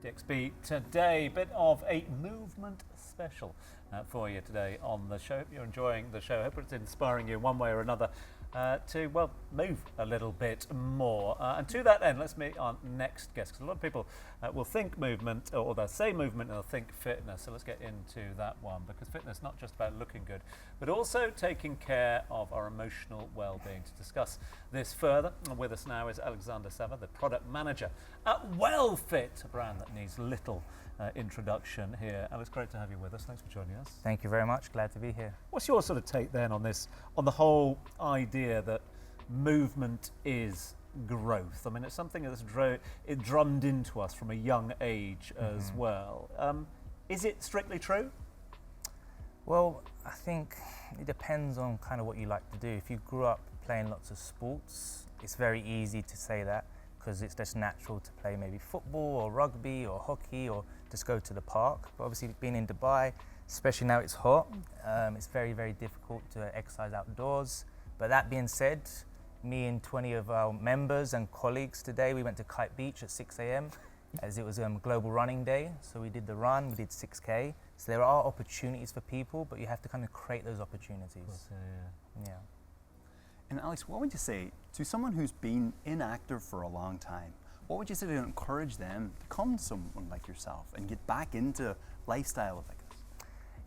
DXB today, bit of a movement special for you today on the show. Hope you're enjoying the show. Hope it's inspiring you one way or another to, well, move a little bit more. And to that end, let's meet our next guest, because a lot of people will think movement, or they'll say movement and they'll think fitness. So let's get into that one, because fitness is not just about looking good, but also taking care of our emotional well-being. To discuss this further, with us now is Alexander Savva, the product manager at Wellfit, a brand that needs little introduction here. Alex, great to have you with us. Thanks for joining us. Thank you very much. Glad to be here. What's your sort of take then on this, on the whole idea that movement is growth? I mean, it's something that's drummed into us from a young age as well. Is it strictly true? Well, I think it depends on kind of what you like to do. If you grew up playing lots of sports, it's very easy to say that, because it's just natural to play maybe football or rugby or hockey or just go to the park. But obviously being in Dubai, especially now it's hot, it's very, very difficult to exercise outdoors. But that being said, me and 20 of our members and colleagues today, we went to Kite Beach at 6 a.m. as it was Global Running Day. So we did the run, we did 6K. So there are opportunities for people, but you have to kind of create those opportunities. Yeah. And Alex, what would you say to someone who's been inactive for a long time? What would you say to encourage them to come to someone like yourself and get back into lifestyle like this?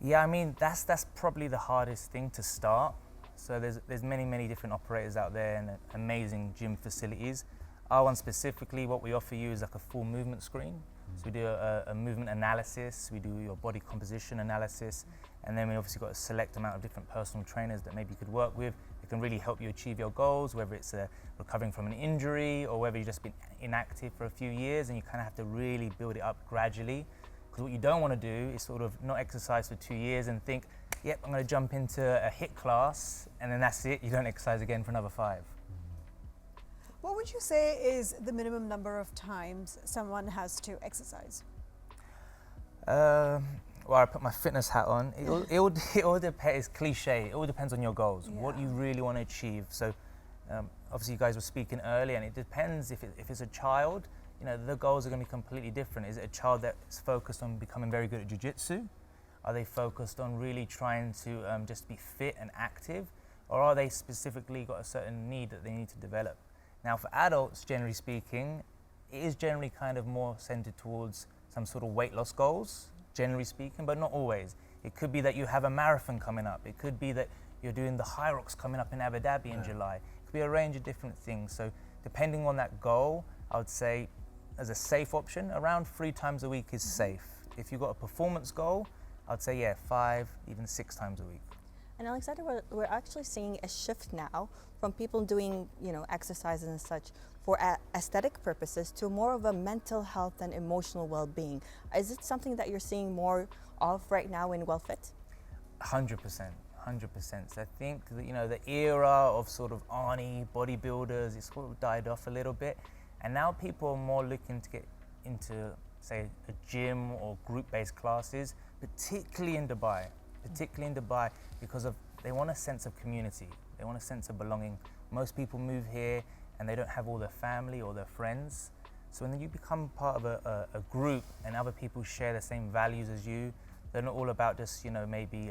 Yeah, I mean, that's probably the hardest thing to start. So there's many different operators out there and amazing gym facilities. Our one specifically, what we offer you is like a full movement screen. So we do a movement analysis, we do your body composition analysis, and then we obviously got a select amount of different personal trainers that maybe you could work with. It can really help you achieve your goals, whether it's recovering from an injury or whether you've just been inactive for a few years and you kind of have to really build it up gradually. Because what you don't want to do is sort of not exercise for 2 years and think, yep, I'm going to jump into a HIIT class, and then that's it, you don't exercise again for another 5. What would you say is the minimum number of times someone has to exercise? Well, I put my fitness hat on. It all depends. It's cliche. It all depends on your goals, what you really want to achieve. So, obviously, you guys were speaking earlier, and it depends. If it's a child, you know, the goals are going to be completely different. Is it a child that's focused on becoming very good at jiu-jitsu? Are they focused on really trying to just be fit and active, or are they specifically got a certain need that they need to develop? Now, for adults, generally speaking, it is generally kind of more centered towards some sort of weight loss goals, generally speaking, but not always. It could be that you have a marathon coming up. It could be that you're doing the HYROX coming up in Abu Dhabi in July. It could be a range of different things. So depending on that goal, I would say as a safe option, around 3 times a week is safe. If you've got a performance goal, I'd say, 5, even 6 times a week. And Alexander, we're actually seeing a shift now from people doing, exercises and such for aesthetic purposes to more of a mental health and emotional well-being. Is it something that you're seeing more of right now in Wellfit? 100%. So I think that, the era of sort of Arnie bodybuilders, it's sort of died off a little bit, and now people are more looking to get into, say, a gym or group-based classes, particularly in Dubai, because they want a sense of community. They want a sense of belonging. Most people move here and they don't have all their family or their friends. So when you become part of a group and other people share the same values as you, they're not all about just, maybe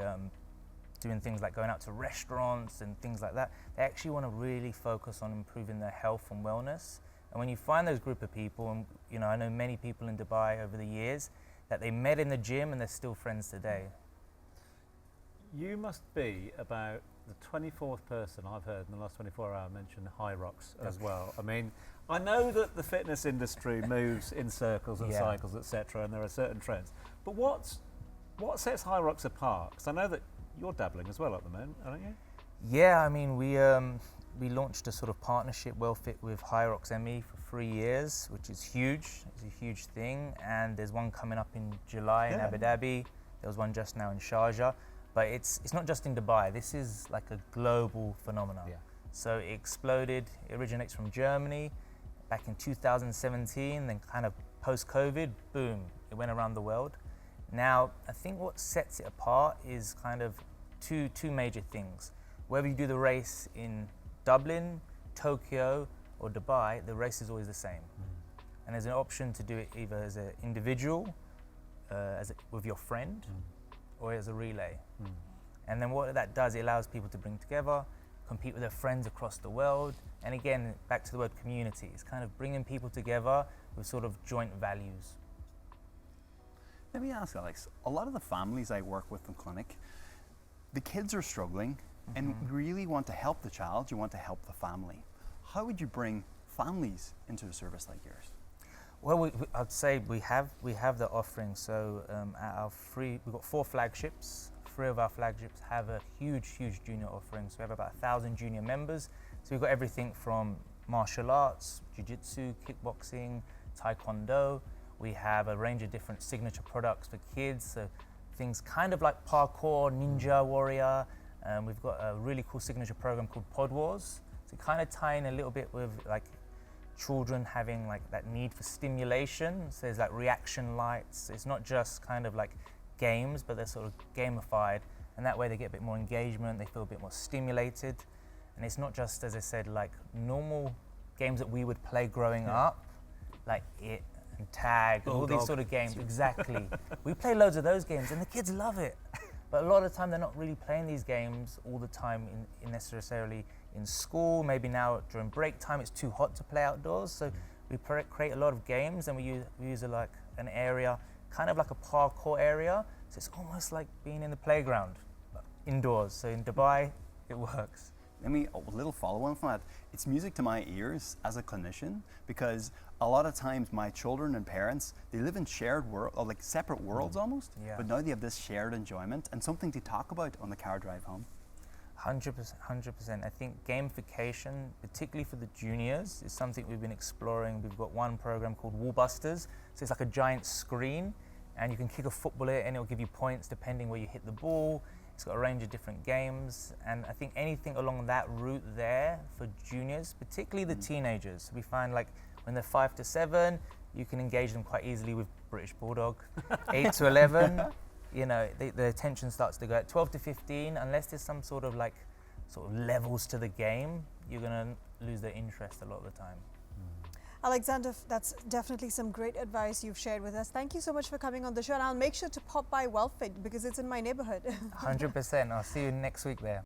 doing things like going out to restaurants and things like that. They actually want to really focus on improving their health and wellness. And when you find those group of people, and I know many people in Dubai over the years that they met in the gym and they're still friends today. You must be about the 24th person I've heard in the last 24 hours mention HYROX as well. I mean, I know that the fitness industry moves in circles and cycles, etc., and there are certain trends. But what sets HYROX apart? Because I know that you're dabbling as well at the moment, aren't you? Yeah, I mean, we launched a sort of partnership, Wellfit, with HYROX ME for 3 years, which is huge. It's a huge thing, and there's one coming up in July in Abu Dhabi. There was one just now in Sharjah. But it's not just in Dubai. This is like a global phenomenon. Yeah. So it exploded. It originates from Germany back in 2017. Then kind of post-COVID, boom, it went around the world. Now, I think what sets it apart is kind of two major things. Whether you do the race in Dublin, Tokyo, or Dubai, the race is always the same. And there's an option to do it either as an individual, with your friend, or as a relay. And then what that does, it allows people to bring together, compete with their friends across the world. And again, back to the word community, it's kind of bringing people together with sort of joint values. Let me ask, Alex, a lot of the families I work with in clinic, the kids are struggling and you really want to help the child, you want to help the family. How would you bring families into a service like yours? Well, I'd say we have the offering. So we've got 4 flagships. 3 of our flagships have a huge junior offering. So we have about 1,000 junior members. So we've got everything from martial arts, jiu-jitsu, kickboxing, taekwondo. We have a range of different signature products for kids. So things kind of like parkour, ninja warrior. We've got a really cool signature program called Pod Wars. So kind of tie in a little bit with like children having like that need for stimulation. So there's like reaction lights. It's not just kind of like games, but they're sort of gamified, and that way they get a bit more engagement, they feel a bit more stimulated. And it's not just, as I said, like normal games that we would play growing up, like It and Tag and all these sort of games. Exactly. We play loads of those games and the kids love it. But a lot of the time they're not really playing these games all the time in necessarily in school. Maybe now during break time it's too hot to play outdoors. So we create a lot of games, and we use like an area, kind of like a parkour area. So it's almost like being in the playground, but indoors. So in Dubai, it works. Let me, a little follow-on from that. It's music to my ears as a clinician, because a lot of times my children and parents, they live in shared world, or like separate worlds almost, but now they have this shared enjoyment and something to talk about on the car drive home. 100%. I think gamification, particularly for the juniors, is something we've been exploring. We've got one program called Wall Busters. So it's like a giant screen, and you can kick a football at it and it'll give you points depending where you hit the ball. It's got a range of different games, and I think anything along that route there for juniors, particularly the teenagers. We find like when they're 5 to 7, you can engage them quite easily with British Bulldog. 8 to 11, you know, the attention starts to go. At 12 to 15, unless there's some sort of levels to the game, you're gonna lose their interest a lot of the time. Alexander, that's definitely some great advice you've shared with us. Thank you so much for coming on the show, and I'll make sure to pop by Wellfit because it's in my neighborhood. 100%. I'll see you next week there.